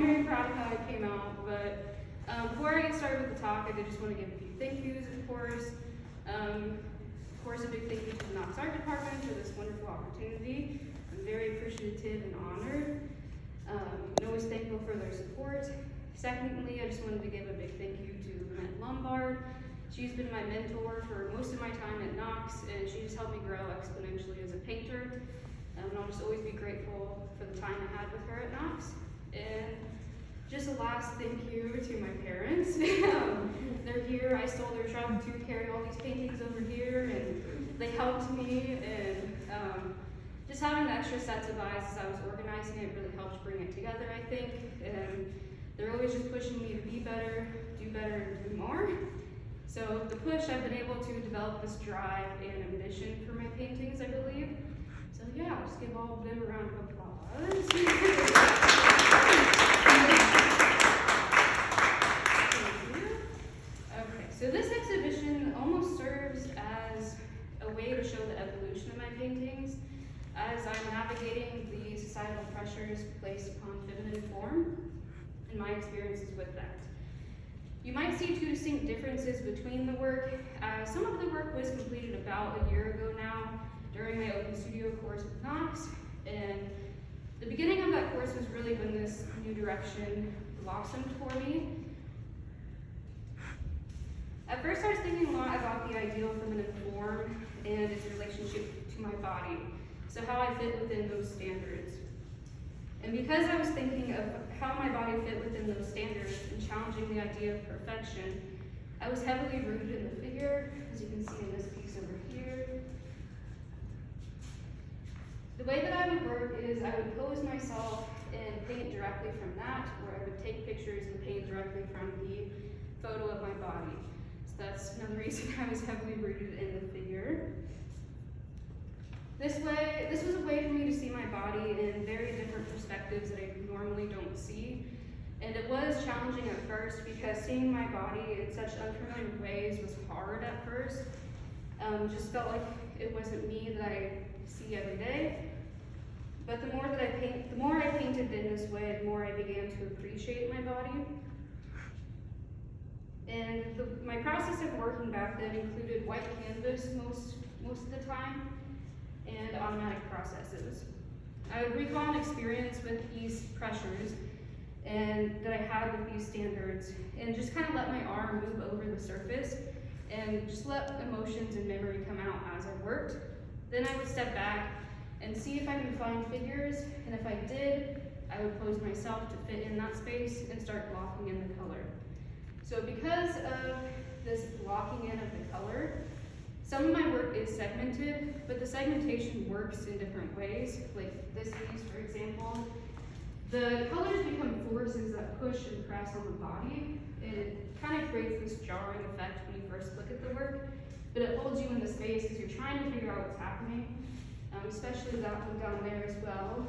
very proud of how it came out, but before I get started with the talk, I did just want to give a few thank yous, of course. Of course, a big thank you to the Knox Art Department for this wonderful opportunity. I'm very appreciative and honored. I'm always thankful for their support. Secondly, I just wanted to give a big thank you to Matt Lombard. She's been my mentor for most of my time at Knox, and she just helped me grow exponentially as a painter. And I'll just always be grateful for the time I had with her at Knox. And just a last thank you to my parents. They're here. I stole their truck to carry all these paintings over here, and they helped me. And just having the extra sets of eyes as I was organizing it really helped bring it together, I think. And they're always just pushing me to be better, and do more. So the push, I've been able to develop this drive and ambition for my paintings, I believe. So yeah, I'll just give all of them a round of applause. Okay, so this exhibition almost serves as a way to show the evolution of my paintings as I'm navigating the societal pressures placed upon feminine form and my experiences with that. You might see two distinct differences between the work. Some of the work was completed about a year ago now during my open studio course with Knox, and the beginning of that course was really when this new direction blossomed for me. At first I was thinking a lot about the ideal feminine form and its relationship to my body, so how I fit within those standards. And because I was thinking of how my body fit within those standards and challenging the idea of perfection, I was heavily rooted in the figure, as you can see in this piece over here. The way that I would work is I would pose myself and paint directly from that, or I would take pictures and paint directly from the photo of my body. So that's another reason I was heavily rooted in the figure. This was a way for me to see my body in very different perspectives that I normally don't see. And it was challenging at first because seeing my body in such unfamiliar ways was hard at first. Just felt like it wasn't me that I see every day. But the more I painted in this way, the more I began to appreciate my body. And my process of working back then included white canvas most of the time, and automatic processes. I would recall an experience with these pressures and that I had with these standards, and just kind of let my arm move over the surface and just let emotions and memory come out as I worked. Then I would step back and see if I could find figures, and if I did, I would pose myself to fit in that space and start blocking in the color. So because of this blocking in of the color, some of my work is segmented, but the segmentation works in different ways. Like this piece, for example, the colors become forces that push and press on the body, and it kind of creates this jarring effect when you first look at the work, but it holds you in the space as you're trying to figure out what's happening, especially that one down there as well.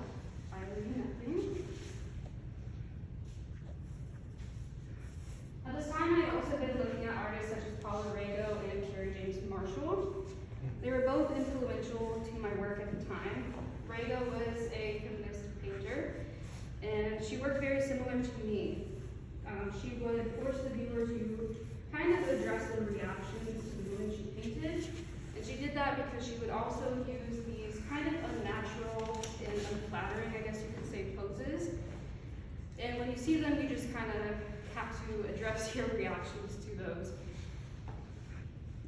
I leave nothing. At this time, I had also been looking at artists such as Paula Rego and Carrie James Marshall. They were both influential to my work at the time. Rego was a feminist painter, and she worked very similar to me. She would force the viewer to kind of address their reactions to the women she painted, and she did that because she would also use these kind of unnatural and unflattering, I guess you could say, poses. And when you see them, you just kind of have to address your reactions to those.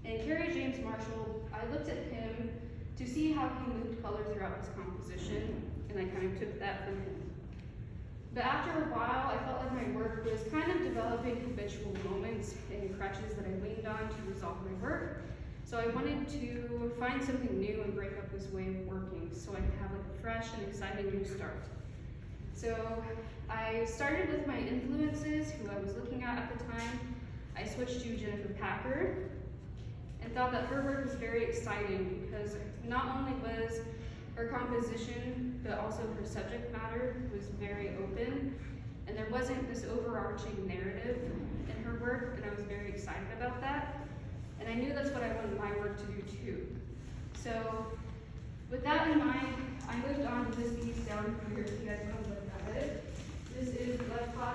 And Carrie James Marshall, I looked at him to see how he moved color throughout his composition, and I kind of took that from him. But after a while, I felt like my work was kind of developing habitual moments and crutches that I leaned on to resolve my work. So I wanted to find something new and break up this way of working so I could have like a fresh and exciting new start. So I started with my influences, who I was looking at the time. I switched to Jennifer Packer and thought that her work was very exciting because not only was her composition, but also her subject matter was very open, and there wasn't this overarching narrative in her work, and I was very excited about that. And I knew that's what I wanted my work to do too. So with that in mind, I moved on to this piece down here, if you guys want to look at it. This is Blood Pot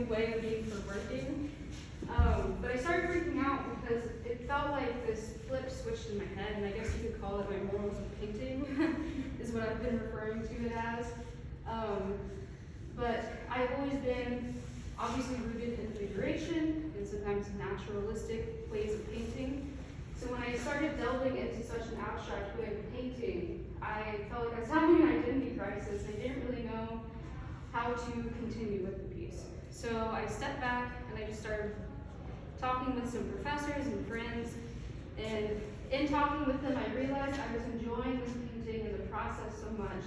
way of being for working. But I started freaking out because it felt like this flip switched in my head, and I guess you could call it my morals of painting, is what I've been referring to it as. But I've always been obviously rooted in figuration and sometimes naturalistic ways of painting. So when I started delving into such an abstract way of painting, I felt like I was having an identity crisis. I didn't really know how to continue with the piece. So I stepped back and I just started talking with some professors and friends. And in talking with them, I realized I was enjoying this painting and the process so much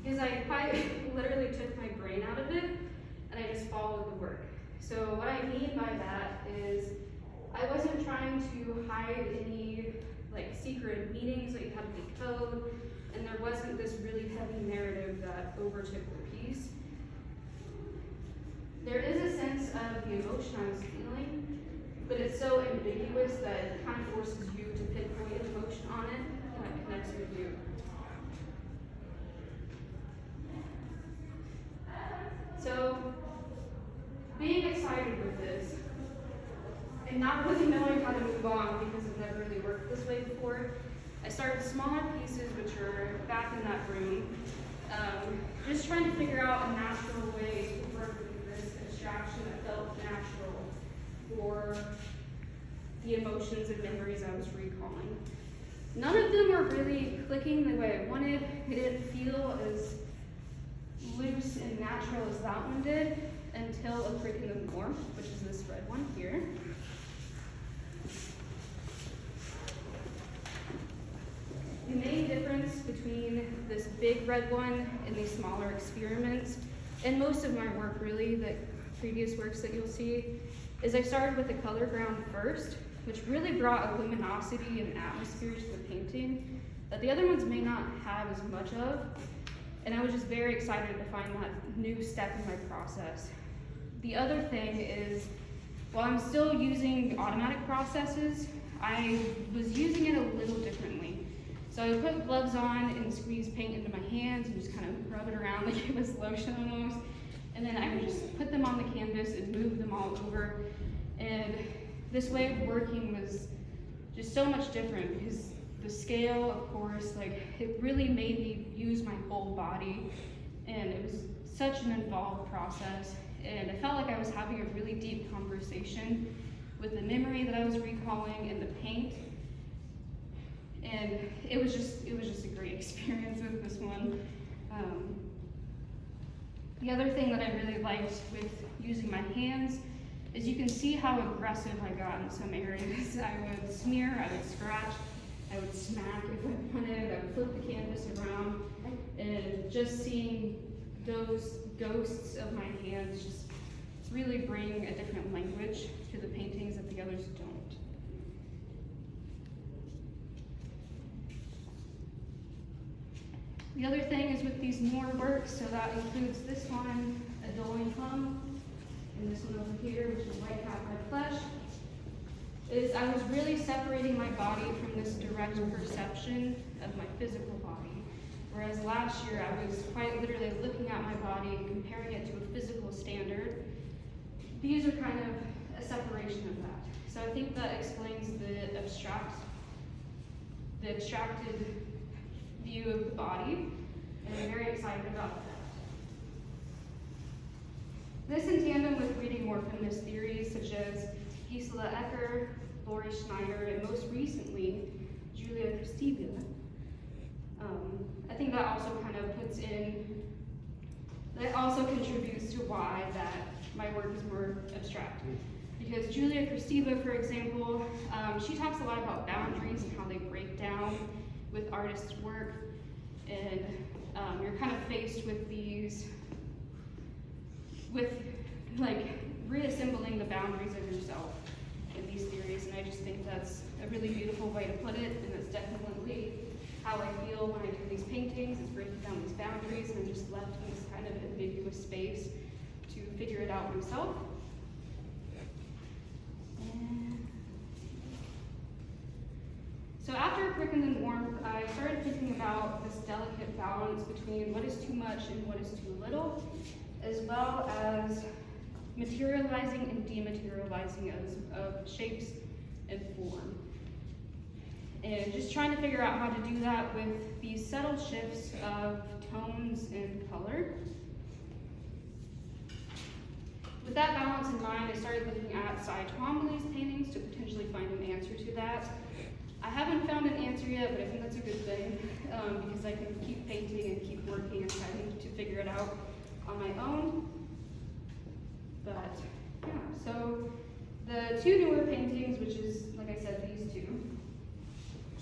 because I quite literally took my brain out of it and I just followed the work. So what I mean by that is I wasn't trying to hide any like secret meanings that you had to decode, and there wasn't this really heavy narrative that overtook the piece. There is a sense of the emotion I was feeling, but it's so ambiguous that it kind of forces you to pinpoint an emotion on it that connects with you. So, being excited with this, and not really knowing how to move on because I've never really worked this way before, I started smaller pieces which are back in that room, just trying to figure out a natural way to work with this abstraction that felt natural for the emotions and memories I was recalling. None of them were really clicking the way I wanted. It didn't feel as loose and natural as that one did until a prick in the warmth, which is this red one here. The main difference between this big red one and these smaller experiments, and most of my work really, the previous works that you'll see, is I started with the color ground first, which really brought a luminosity and atmosphere to the painting that the other ones may not have as much of. And I was just very excited to find that new step in my process. The other thing is, while I'm still using automatic processes, I was using it a little differently. So I would put gloves on and squeeze paint into my hands and just kind of rub it around like it was lotion almost. And then I would just put them on the canvas and move them all over. And this way of working was just so much different because the scale, of course, like it really made me use my whole body. And it was such an involved process. And I felt like I was having a really deep conversation with the memory that I was recalling and the paint. And it was just a great experience with this one. The other thing that I really liked with using my hands is you can see how aggressive I got in some areas. I would smear, I would scratch, I would smack if I wanted, I would flip the canvas around, and just seeing those ghosts of my hands just really bring a different language to the paintings that the others don't. The other thing is with these newer works, so that includes this one, A Dueling Hum, and this one over here, which is White Cat, Red Flesh, is I was really separating my body from this direct perception of my physical body. Whereas last year I was quite literally looking at my body and comparing it to a physical standard. These are kind of a separation of that. So I think that explains the abstracted view of the body, and I'm very excited about that. This in tandem with reading more feminist theories such as Gisela Ecker, Lori Schneider, and most recently, Julia Kristeva. I think that also kind of that also contributes to why that my work is more abstract. Because Julia Kristeva, for example, she talks a lot about boundaries and how they break down with artists' work, and you're kind of faced with like reassembling the boundaries of yourself in these theories, and I just think that's a really beautiful way to put it, and that's definitely how I feel when I do these paintings, is breaking down these boundaries, and I'm just left in this kind of ambiguous space to figure it out myself. So after Prick and Then Warmth, I started thinking about this delicate balance between what is too much and what is too little, as well as materializing and dematerializing of shapes and form. And just trying to figure out how to do that with these subtle shifts of tones and color. With that balance in mind, I started looking at Cy Twombly's paintings to potentially find an answer to that. I haven't found an answer yet, but I think that's a good thing because I can keep painting and keep working and trying to figure it out on my own. But yeah, so the two newer paintings, which is, like I said, these two,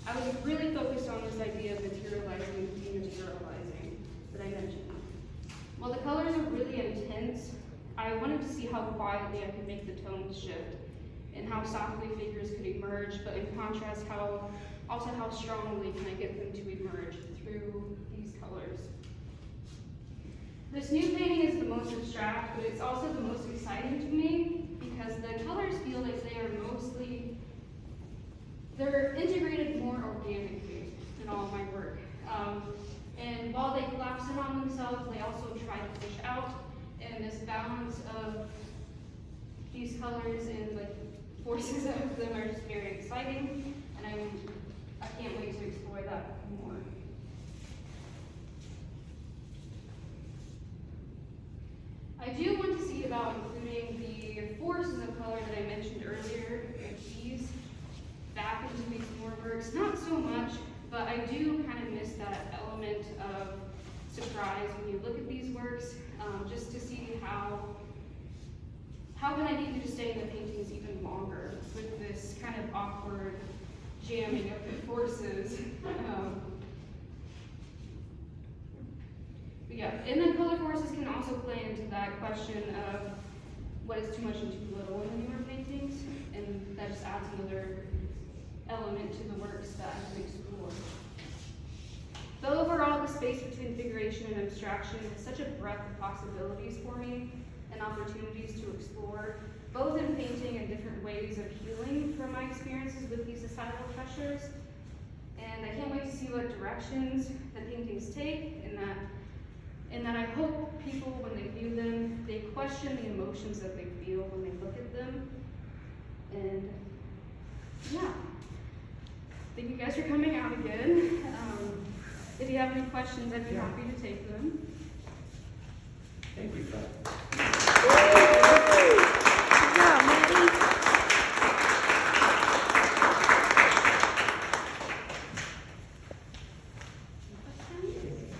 I was really focused on this idea of materializing and dematerializing that I mentioned. While the colors are really intense, I wanted to see how quietly I could make the tones shift and how softly figures could emerge, but in contrast, how strongly can I get them to emerge through these colors. This new painting is the most abstract, but it's also the most exciting to me because the colors feel like they're integrated more organically in all of my work. And while they collapse in on themselves, they also try to push out, and this balance of these colors and like forces of them are just very exciting, and I can't wait to explore that more. I do want to see about including the forces of color that I mentioned earlier, like these, back into these more works. Not so much, but I do kind of miss that element of surprise when you look at these works, just to see how can I get you to stay in the paintings even longer with this kind of awkward jamming of the forces. But yeah, and then color forces can also play into that question of what is too much and too little in the newer paintings, and that just adds another element to the works that I can explore. But overall, the space between figuration and abstraction is such a breadth of possibilities for me and opportunities to explore, both in painting and different ways of healing from my experiences with these societal pressures. And I can't wait to see what directions the paintings take, and that I hope people, when they view them, they question the emotions that they feel when they look at them. And yeah, thank you guys for coming out again. If you have any questions, I'd be happy to take them. Thank you, Fred.